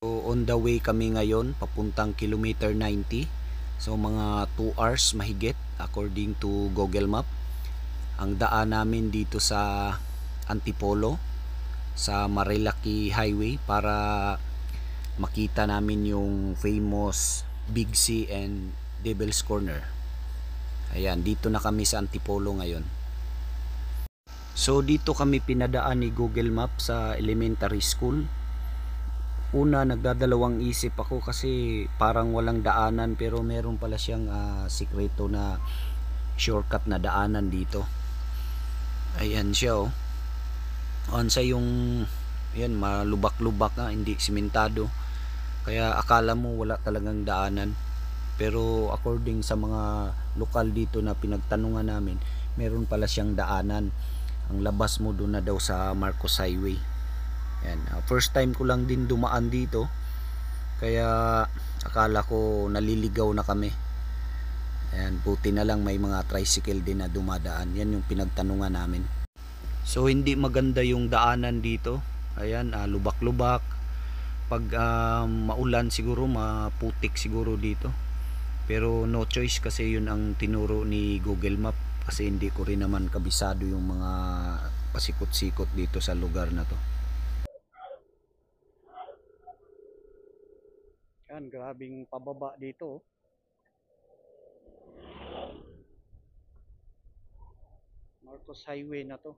So on the way kami ngayon papuntang kilometer 90. So mga 2 hours mahigit according to Google Map. Ang daan namin dito sa Antipolo sa Marilaki Highway para makita namin yung famous Big C and Devil's Corner. Ayan, dito na kami sa Antipolo ngayon. So dito kami pinadaan ni Google Map sa elementary school. Una, nagdadalawang isip ako kasi parang walang daanan, pero meron pala siyang sikreto na shortcut na daanan dito. Ayan siya, oh. Onsa yung ayan, malubak-lubak na, hindi simentado. Kaya akala mo wala talagang daanan. Pero according sa mga lokal dito na pinagtanungan namin, meron pala siyang daanan. Ang labas mo doon na daw sa Marcos Highway. Yan, first time ko lang din dumaan dito. Kaya akala ko naliligaw na kami. Ayan, buti na lang may mga tricycle din na dumadaan. Yan yung pinagtanungan namin. So hindi maganda yung daanan dito. Ayan, lubak-lubak. Pag maulan siguro, maputik siguro dito. Pero no choice kasi yun ang tinuro ni Google Map. Kasi hindi ko rin naman kabisado yung mga pasikot-sikot dito sa lugar na to. Yan, grabing pababa dito. Marcos Highway na to.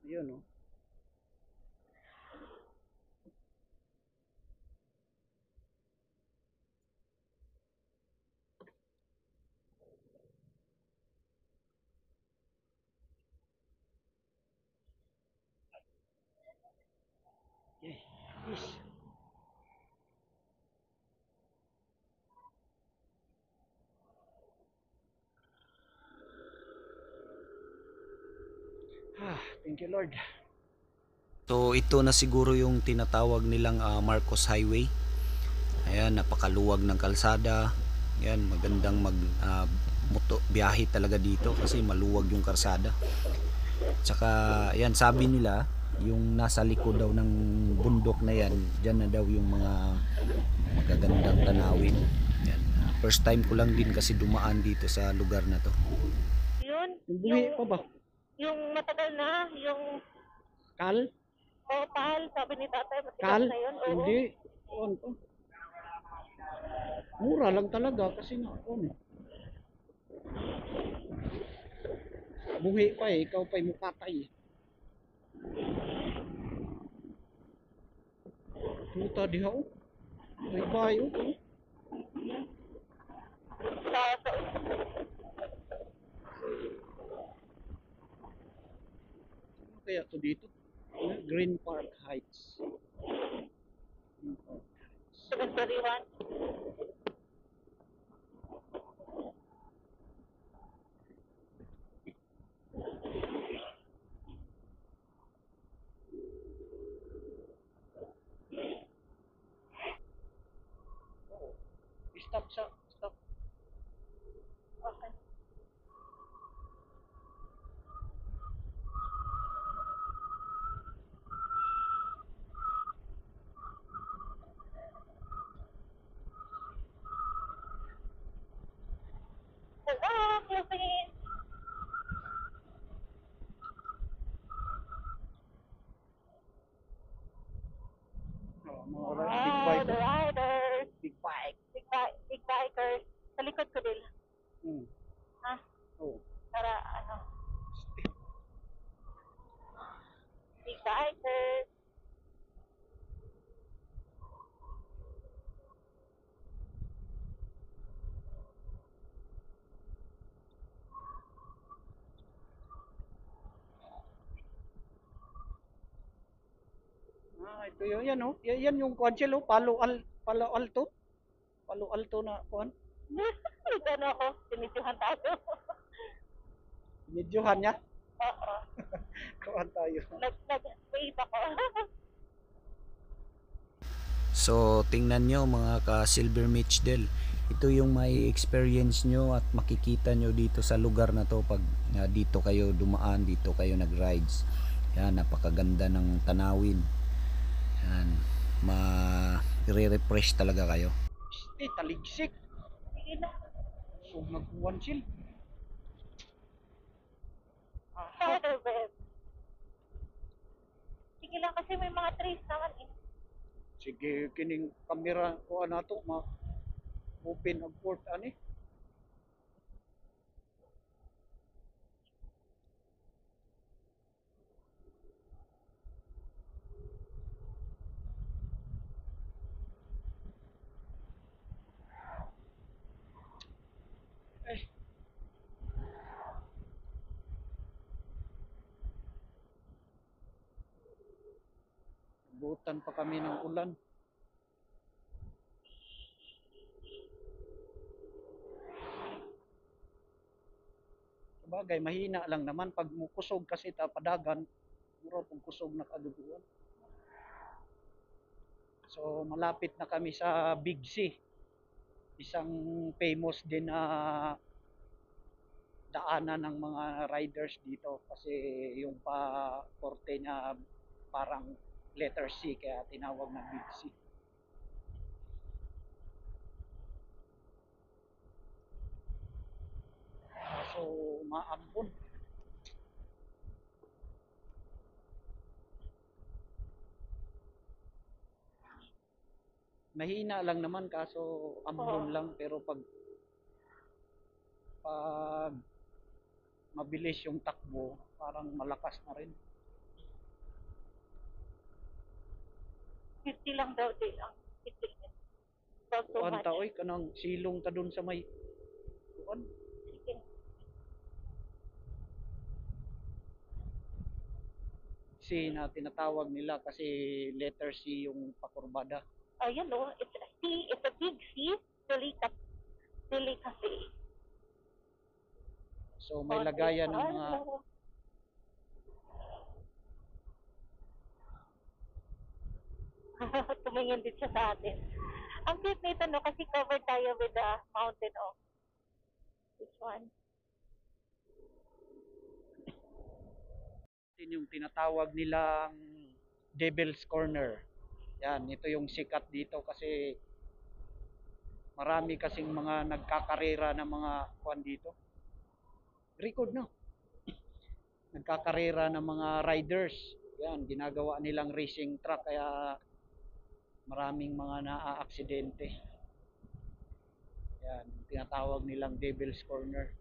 Yun, oh. Okay. Yes. Thank you Lord. So ito na siguro yung tinatawag nilang Marcos Highway. Ayan, napakaluwag ng kalsada. Ayan, magandang biyahe talaga dito kasi maluwag yung kalsada. Tsaka ayan, sabi nila yung nasa likod daw ng bundok na yan, dyan na daw yung mga magagandang tanawin. Ayan. First time ko lang din kasi dumaan dito sa lugar na to. Yun, Buhi pa ba? yung matagal na, yung Kal? opal, sabi ni tatay, Kal? matigas na yun. Oo. Hindi. Ano to? Mura lang talaga kasi nga ano. Buhi pa eh, ikaw pa'y mukatay eh. Tuta diha oh. May bayo oh. Sa Ano kaya to dito? Green Park Heights. Green Park Heights. cemetery one. Stop sa, stop. Okay. Hello, Philippines. Mga big Wow, bike. the riders. Big bike. Big bikers. Sa likod ko din. Hmm. Ha? Oh. Para ano? Big bikers. Ito yun, yan oh. Yan yung kwansil oh, Palo Alto. Palo Alto na kwan. Ano ako? Sinidyohan tayo. Medyohan niya. Oo. Kuhan tayo. Nag-wave ako. So tingnan nyo mga ka Silver Mitchdale, ito yung may experience nyo at makikita nyo dito sa lugar na to pag dito kayo dumaan, dito kayo nag rides. Yan, napakaganda ng tanawin. Yan. i-refresh talaga kayo. Este, taligsik. Sige na. So, nagkuhan sil. Ah, Perfect. Sige lang kasi may mga trees naman eh. sige, kining kamera ko nato ma-open ang port ani. Eh, butan pa kami ng ulan. Sabagay, mahina lang naman pag mukusog kasi ta padagan, mura pong kusog na kaduguan. So, malapit na kami sa Big C. Isang famous din na daanan ng mga riders dito kasi yung pa porte niya parang letter C kaya tinawag na Big C. So, maambon. Mahina lang naman kaso ambon lang pero pag mabilis yung takbo, parang malakas na rin. 50 lang daw din ang titignan. So, too Kuan much. ta oy kanang silong ta dun sa may kuan. Sige. C na tinatawag nila kasi letter C yung pakurbada. Ayun oh, it's a C, it's a big C. Delicacy. So may lagayan ng mga Tumingin din siya sa atin. Ang cute nito no, kasi covered tayo with the mountain oh. This one. yung tinatawag nilang Devil's Corner. Yan, ito yung sikat dito kasi marami kasing mga nagkakarera ng mga kuan dito. Record no. Nagkakarera ng mga riders. Yan, ginagawa nilang racing track kaya maraming mga naaaksidente. Yan, tinatawag nilang Devil's Corner.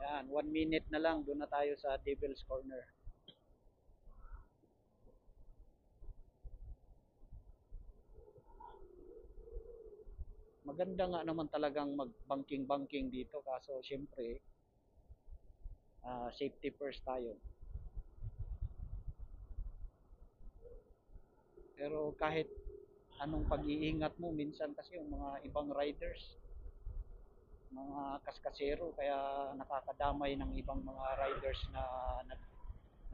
Yan, 1 minute na lang doon na tayo sa Devil's Corner. Maganda nga naman talagang mag-banking-banking dito kaso syempre safety first tayo. Pero kahit anong pag-iingat mo, minsan kasi yung mga ibang riders, mga kaskasero, kaya nakakadamay ng ibang mga riders na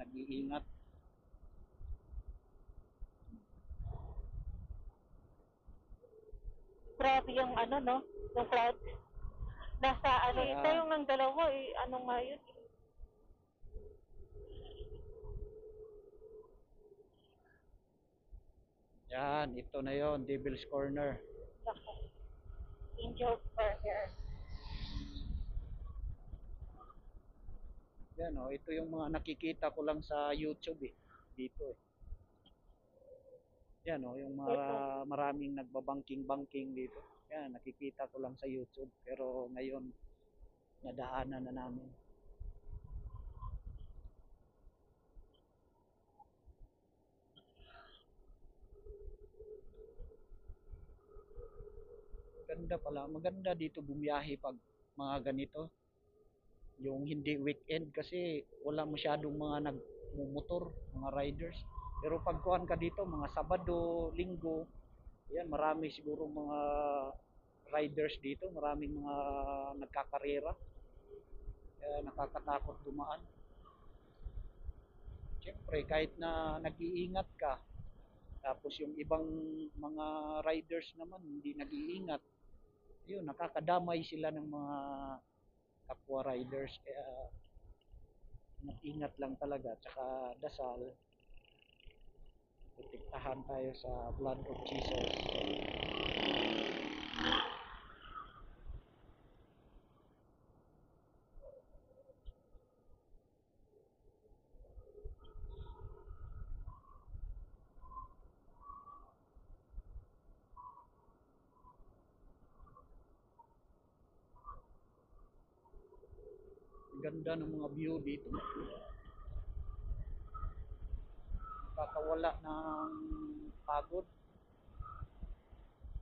nag-iingat. Grabe yung ano no, yung clouds. Nasa ano, Kaya, ito yung ng dalawa eh, ano nga yun. yan, ito na yon Devil's Corner. Naku, Angel Burger. Yan oh, ito yung mga nakikita ko lang sa YouTube eh, dito eh. Yan oh, yung mga Ito. maraming nagbabanking-banking dito. Yan, nakikita ko lang sa YouTube pero ngayon nadaanan na namin. Ganda pala, maganda dito bumiyahe pag mga ganito. Yung hindi weekend kasi wala masyadong mga nagmumotor, mga riders. Pero pag kuhan ka dito, mga Sabado, Linggo, yan, marami siguro mga riders dito, maraming mga nagkakarera. Kaya nakakatakot dumaan. Siyempre, kahit na nag-iingat ka, tapos yung ibang mga riders naman hindi nag-iingat, yun, nakakadamay sila ng mga kapwa riders, kaya ingat lang talaga, tsaka dasal, protektahan tayo sa blood of Jesus. Ganda ng mga view dito. Kakawala ng pagod.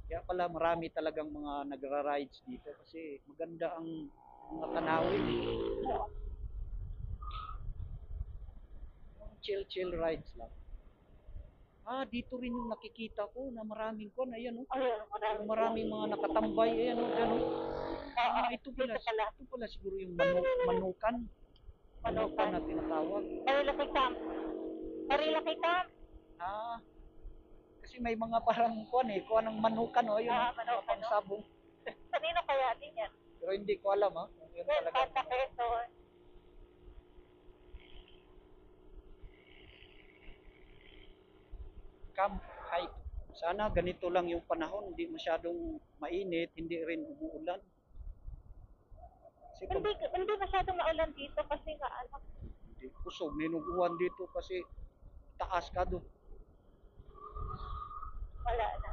Kaya pala marami talagang mga nagra-rides dito kasi maganda ang mga tanawin. Chill rides lang. Dito rin yung nakikita ko na maraming kon. Ayan, oh. Ayun, Maraming mga nakatambay. Ayan, oh. Ayan, oh. Ito pala siguro yung manukan. Manukan na tinatawag. Marilaki Camp. Marilaki Camp. Kasi may mga parang kuan ng manukan, oh. Ayun, Manukan, pang sabong. Kanino kaya din yan? Pero hindi ko alam, ha. Kung yun Well, talaga. Santa Quezon. Camp hike. Sana ganito lang yung panahon, hindi masyadong mainit, hindi rin umuulan. Kasi Hindi masyadong maulan dito kasi nga hindi kusog, ninuguan dito kasi taas ka doon. wala na.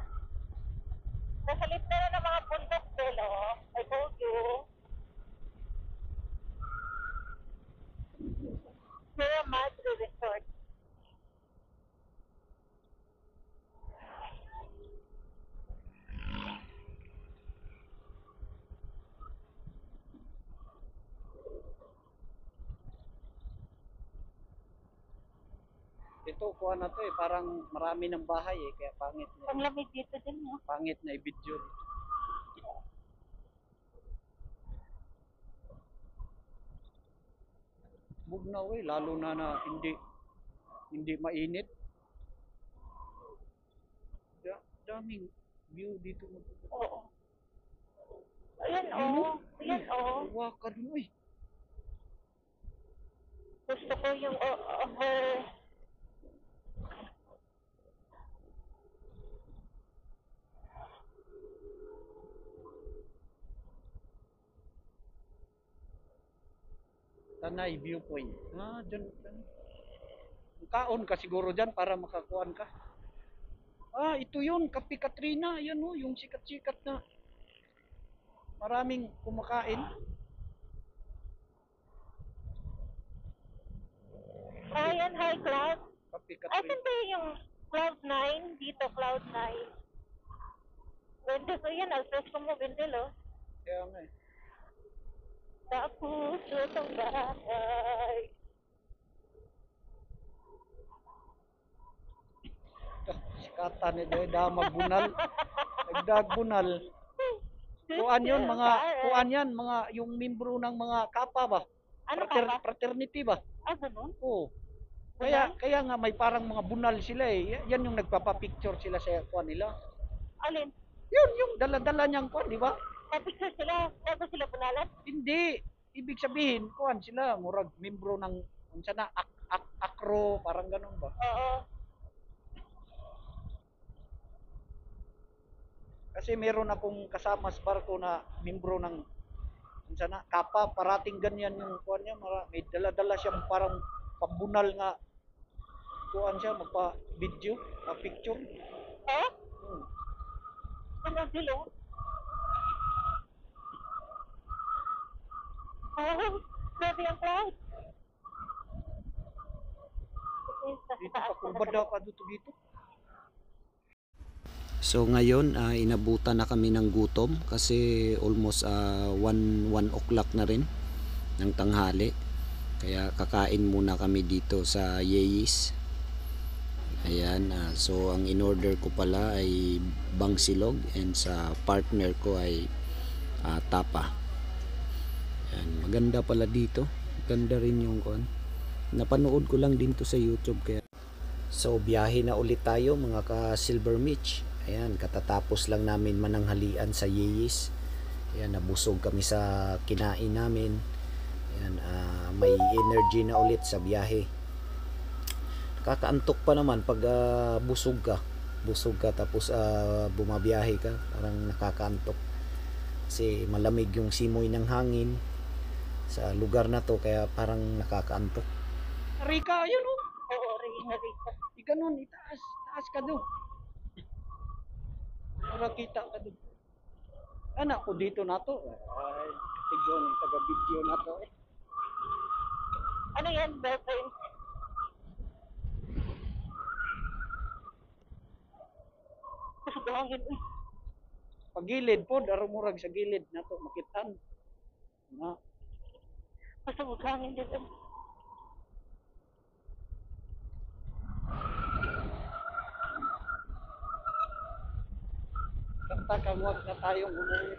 Nasa lift na ng mga bundok belo. I told you. Sierra Madre Resort. Ito, kuha na to parang marami ng bahay kaya pangit Ang na. lamig dito din, no? Pangit na i-video. Bugnaw lalo na hindi mainit. Daming view dito. Oo. Ayan, oh. Ayan, oh. Waka dun, Gusto ko yung over... Tanay viewpoint. Dyan. Kaon ka siguro dyan para makakuan ka. Ito yun, Kape Katrina. Ayan, oh, yung sikat-sikat na. Maraming kumakain. Ayan, high cloud. Kape Asan Katrina. ba yung Cloud9? Dito, Cloud9. Wendel, so yan, alfresco mo, Wendel, oh. Kaya nga Sa puso ng bahay. Sikatan ni Doy, magbunal. Nagdagbunal. Kuan yan, mga yung membro ng mga kapa ba? Ano kapa? Fraternity ba? Ganun? Oo. Kaya nga may parang mga bunal sila Yan yung nagpapa-picture sila sa kuan nila. Alin? Yun yung dala-dala niyang kuan, di ba? Picture sila? Bago sila bunalan? Hindi. Ibig sabihin, kuan sila, murag membro ng unsa na akro, parang ganun ba? Oo. Kasi meron akong kasama sa barko na membro ng unsa na kapa, parating ganyan yung kuan niya, may dala-dala siyang parang pambunal nga kuan siya, magpa-video, picture. Ano dilo? Grabe ang cloud. Dito pa kumbada ka dito. So ngayon inabutan na kami ng gutom kasi almost 1 o'clock na rin ng tanghali. Kaya kakain muna kami dito sa Yeyis. Ayan, so ang in-order ko pala ay bangsilog and sa partner ko ay tapa. Ayan, maganda pala dito. Ganda rin yung kon. Napanood ko lang din to sa YouTube kaya. So biyahe na ulit tayo mga ka Silver Mitch. Ayan, katatapos lang namin mananghalian sa Yeyis. Ayan, nabusog kami sa kinain namin. Ayan, may energy na ulit sa biyahe. Kakaantok pa naman pag busog ka. Busog ka tapos bumabiyahe ka. Parang nakakaantok. Kasi malamig yung simoy ng hangin sa lugar na to kaya parang nakakaantok. Rika, ayun o. Oo, Rina Rita. Di ganun, itaas. Taas ka doon. Para kita ka doon. Anak ko dito na to. Ay, tigyon, taga-video na to eh. Ano yan, boyfriend? Kusugangin. Pagilid po, darumurag sa gilid na to, makitan. Na, Kusugangin dito. kanta ka, wag na tayong umuwi.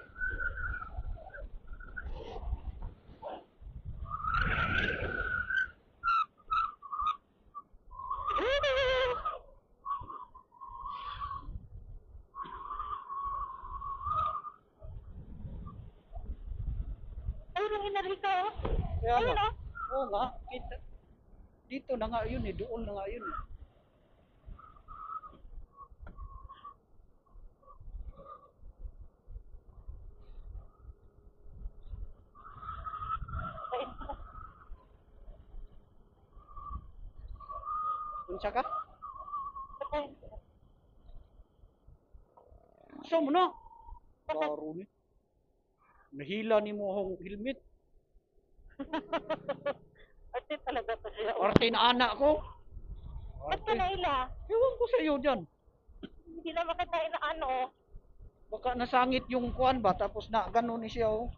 Ay, Rina Rita. Kaya nga, Ayun o. oo nga, kita. Dito na nga yun eh, doon na nga yun eh. Unsa ka? Gusto mo na? Laro ni. Nahila ni mo ang helmet. Ate talaga to siya. Arte na anak ko. Ba't ka Arte. naila? Ewan ko sa iyo dyan. Hindi na makita na ano. Baka nasangit yung kuan ba, tapos na ganun ni siya oh.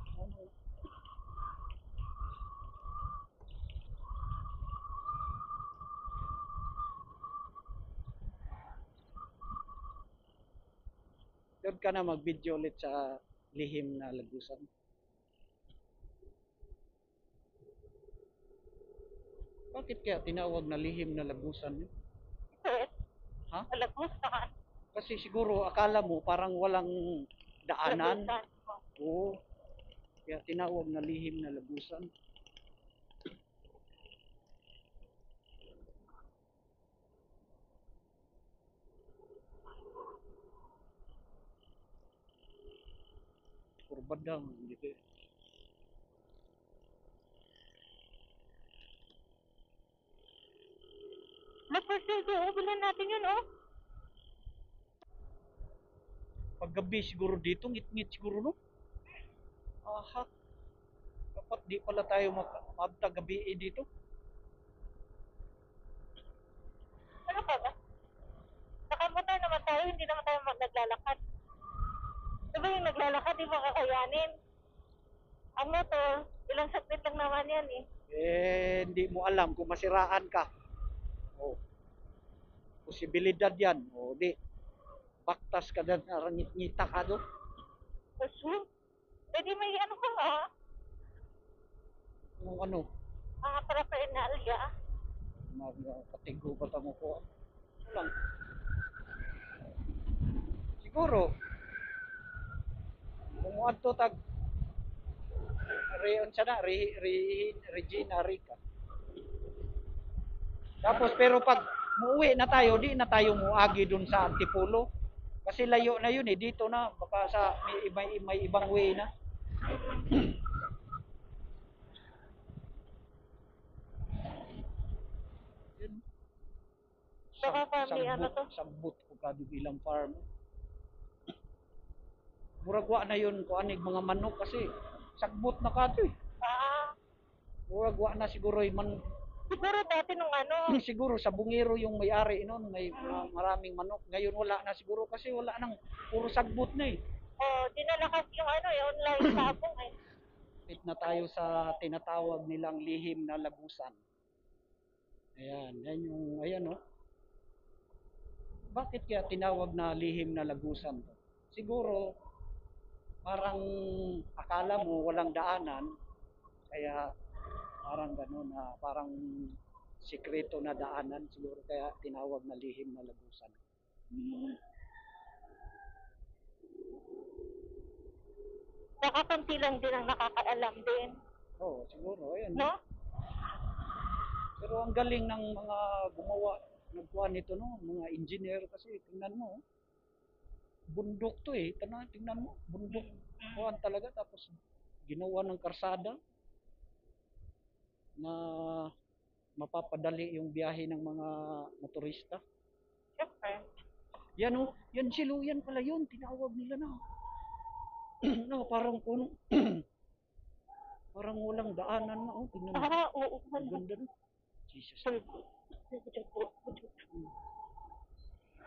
Doon ka na mag-video ulit sa lihim na lagusan. Bakit kaya tinawag na lihim na lagusan yun? Ito, Ha? alagusan. Kasi siguro akala mo parang walang daanan. Lagusan. Oo. Kaya tinawag na lihim na lagusan. Kurbadang. Hindi ko. Nagpasige, bilhin natin yun, oh. Paggabi siguro dito, ngit-ngit siguro no? Aha. Dapat di pala tayo magtagabi dito. Ano ka ba? Nakamotor naman tayo, hindi naman tayo naglalakad. Diba yung naglalakad, di ba kakayanin? Ang motor, ilang saglit lang naman yan eh. Hindi mo alam kung masiraan ka. Oh, posibilidad yan. O, di. Baktas ka na ngita ka doon. Kasi, eh di may ano ka nga, Kung ano, mga paraphernalia. katigo ba tamo ko? Lang. Siguro, kung ato tag Reon siya na, Regina Rica. Tapos pero pag muuwi na tayo, di na tayo muagi dun sa Antipolo. Kasi layo na yun eh, dito na, baka sa may ibang way na. Yun. Baka family ano to. Sagbot ko kado bilang farm. Muragwa na yun ko anig mga manok kasi sagbot na kato eh. Ah, Muragwa na siguro man siguro dati nung ano, siguro sa bungero yung may-ari noon, may maraming manok. Ngayon wala na siguro kasi wala nang puro sagbot na eh. oh, dinala kasi yung ano, yung online sabong eh. Fit na tayo sa tinatawag nilang lihim na lagusan. Ayan, yan yung, ayan oh. Bakit kaya tinawag na lihim na lagusan to? Siguro, parang akala mo walang daanan, kaya parang gano'n na, parang sikreto na daanan, siguro kaya tinawag na lihim na lagusan. Baka konti lang din ang nakakaalam din. Oo, siguro, ayan. No? Pero ang galing ng mga gumawa, nagkuha nito, no? Mga engineer kasi, tingnan mo, bundok to eh. Tingnan mo, bundok. Kuhaan talaga, tapos ginawa ng karsada na mapapadali yung biyahe ng mga motorista. Siyempre. Yan oh, yan silo, yan pala yun, tinawag nila na. No, parang puno. Parang walang daanan na, oh, tingnan mo. Oo. Ang ganda no. Jesus.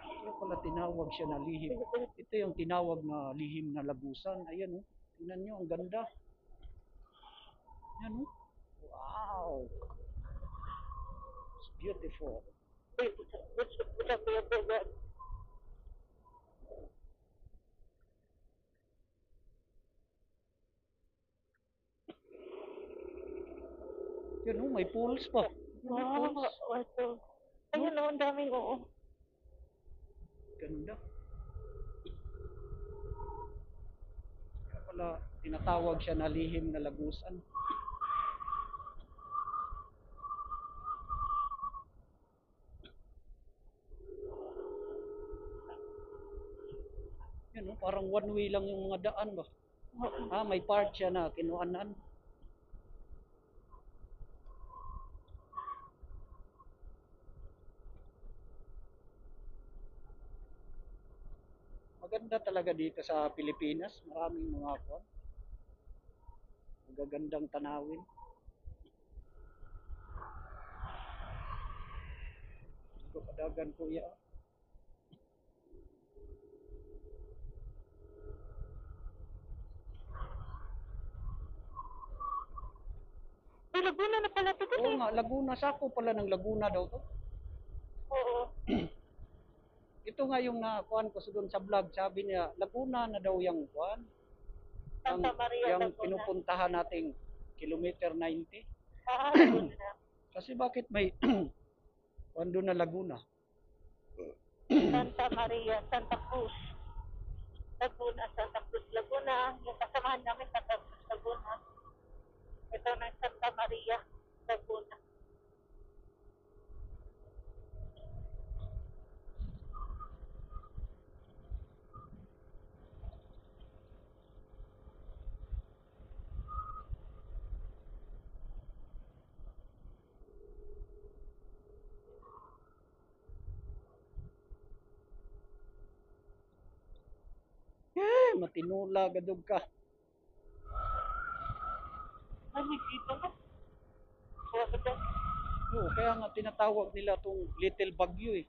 Kaya pala tinawag siya na lihim. Ito yung tinawag na lihim na lagusan. Ayan oh, tingnan nyo, ang ganda. Yan oh. Wow. It's beautiful. Yan oh, may pools pa. May Wow. pools. Ayun ang daming oo. Ganda. Kaya pala tinatawag siya na lihim na lagusan. Yan oh, parang one way lang yung mga daan ba. May part siya na kinuanan. Maganda talaga dito sa Pilipinas. Maraming mga magagandang tanawin. Ito kadagan kuya. Ay, Laguna na pala ito. Oo nga, Laguna. Sako pala ng Laguna daw to. Oo. Ito nga yung nakuhan ko doon sa vlog. Sabi niya, Laguna na daw yung kuhan. Santa Maria, Yung Laguna. pinupuntahan nating kilometer 90. Laguna. Kasi bakit may kuhan doon na Laguna? Santa Maria, Santa Cruz. Laguna, Santa Cruz, Laguna. Yung kasamahan namin, Santa Cruz, Laguna. Ito na Santa Maria, Laguna. Matinula gadog ka. Ay, may dito na. Grabe dyan. Oo, kaya nga tinatawag nila tong Little Bagyo eh.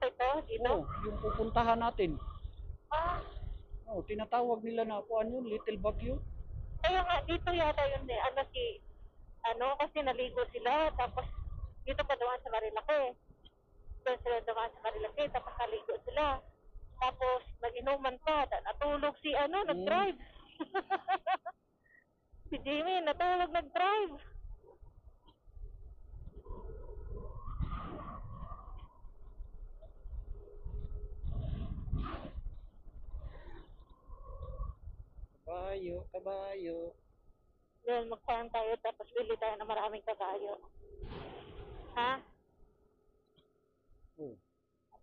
Ito, dito. Oo, yung pupuntahan natin. Ah, Oo, tinatawag nila na kuan yun, Little Bagyo. kaya nga, dito yata yun eh. Kasi naligo sila, tapos dito pa dumaan sa Marilaki. Doon sila dumaan sa Marilaki, tapos naligo sila. Tapos, nag-inuman pa, natulog si nag-drive. Si Jimmy, natulog nag-drive. Kabayo. Yun, magpahan tayo, tapos bili tayo ng maraming kabayo. Ha? Oo.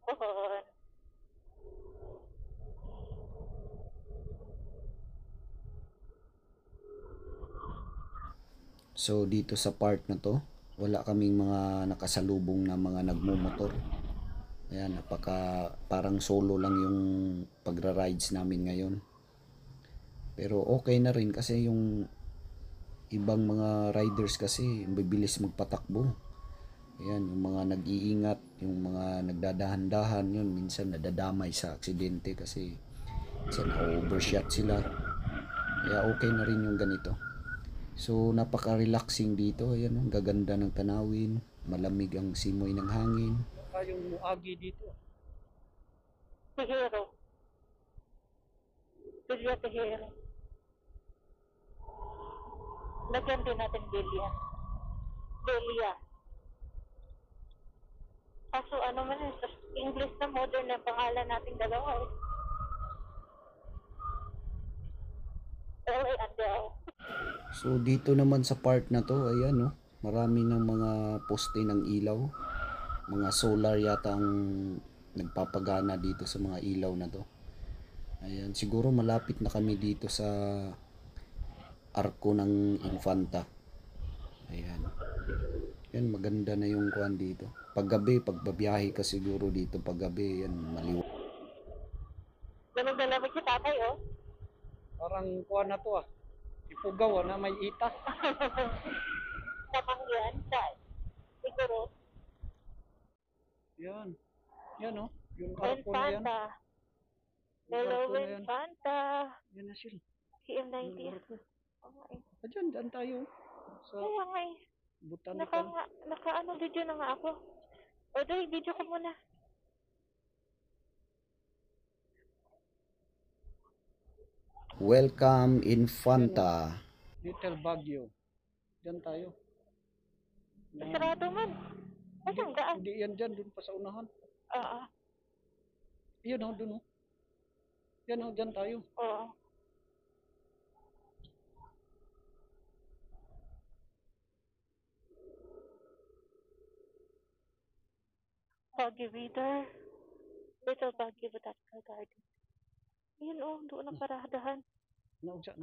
Oo. So dito sa part na to, wala kaming mga nakasalubong na mga nagmumotor. Ayan, parang solo lang yung pagra-rides namin ngayon. Pero okay na rin kasi yung ibang mga riders kasi bibilis magpatakbo. Ayan, yung mga nag-iingat, yung mga nagdadahan-dahan, yun minsan nadadamay sa aksidente kasi minsan overshot sila. Kaya okay na rin yung ganito. So napaka-relaxing dito. Ayan, ang gaganda ng tanawin, malamig ang simoy ng hangin. Saka yung muagi dito. Tihero. Bilya Tihero. Lagyan din natin Bilya. Bilya. Kaso English na modern na pangalan nating dalawa eh. LA Andel. So dito naman sa part na to, ayan no, marami ng mga poste ng ilaw. Mga solar yata ang nagpapagana dito sa mga ilaw na to. Ayan, siguro malapit na kami dito sa arko ng Infanta. Ayan. Yan, maganda na yung kuan dito. Paggabi, pagbabiyahe ka siguro dito paggabi, yan, maliwanag. Ganun na lamig si tatay, oh. Parang kuha na to ah. Ipugaw na may itas. Namangyan, siguro. Yan. Yan oh. Yung arko na yan. Infanta. Yung Hello, arko na yan. Infanta. Yan na sila. PM90. Yung arko. Okay. Dyan tayo. Sa Kaya nga eh. botanical. Naka video na nga ako. O, doy, video ko muna. Welcome Infanta. Little Baguio. Dyan tayo. Yan. Sarado man. Saan daan? Hindi yan dyan. Dun pa sa unahan. Oo. Yun oh. Dun oh. Yan oh. Dyan tayo. Oo. Baguio Reader. Little Baguio Botanical Garden. Ayun oh, doon ang paradahan. Naudya.